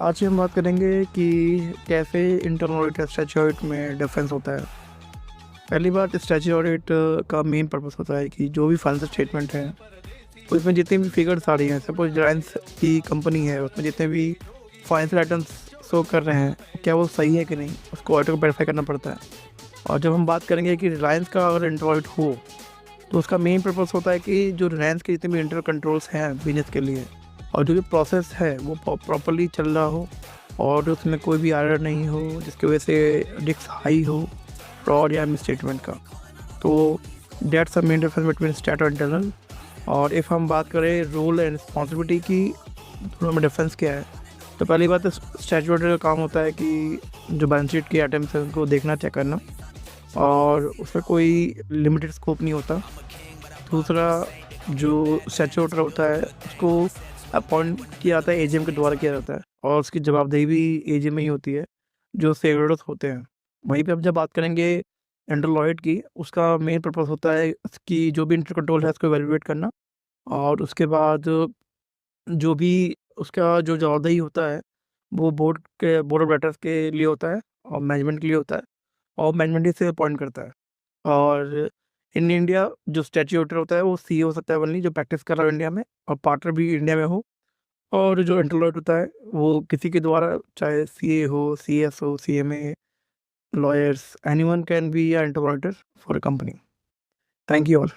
आज हम बात करेंगे कि कैसे इंटरनल ऑडिट और स्टैट्यूटरी ऑडिट में डिफरेंस होता है। पहली बात, स्टैट्यूटरी ऑडिट का मेन पर्पस होता है कि जो भी फाइनेंशियल स्टेटमेंट है उसमें जितनी भी फिगर्स आ रही हैं, सपोज रिलायंस की कंपनी है, उसमें जितने भी फाइनेंशियल आइटम्स शो कर रहे हैं क्या वो सही है कि नहीं, उसको ऑडिटर को वेरीफाई करना पड़ता है। और जब हम बात करेंगे कि रिलायंस का अगर इंटर ऑडिट हो तो उसका मेन पर्पस होता है कि जो रिलायंस के जितने भी इंटर कंट्रोल्स हैं बिजनेस के लिए और जो भी प्रोसेस है वो प्रॉपरली चल रहा हो और उसमें कोई भी एरर नहीं हो जिसकी वजह से रिस्क हाई हो फ्रॉड या मिसस्टेटमेंट का। तो that's the main difference between stat और इंटरनल। और इफ़ हम बात करें रोल एंड रिस्पॉन्सिबिलिटी की, दोनों में डिफरेंस क्या है, तो पहली बात तो स्टैट्यूटरी का काम होता है कि जो बैलेंस शीट के आइटम्स हैं उनको देखना, चेक करना, और उसमें कोई लिमिटेड स्कोप नहीं होता। दूसरा, जो स्टैट्यूटरी होता है उसको अपॉइंट किया जाता है, एजीएम के द्वारा किया जाता है, और उसकी जवाबदेही भी एजीएम में ही होती है जो शेयरहोल्डर्स होते हैं। वहीं पे अब जब बात करेंगे एंडरलॉयड की, उसका मेन पर्पस होता है कि जो भी इंटर कंट्रोल है उसको एवेलुएट करना, और उसके बाद जो भी उसका जो जवाबदेही होता है वो बोर्ड ऑफ डायरेक्टर्स के लिए होता है और मैनेजमेंट के लिए होता है, और मैनेजमेंट इसे अपॉइंट करता है। और इन इंडिया जो स्टैट्यूटरी होता है वो सीए हो सकता है ओनली, जो प्रैक्टिस कर रहा हो इंडिया में, और पार्टनर भी इंडिया में हो। और जो एंटरलॉयड होता है वो किसी के द्वारा, चाहे सीए हो, सीएस हो, CMA, lawyers, anyone can be एंटरलॉयडर for a company. Thank you all.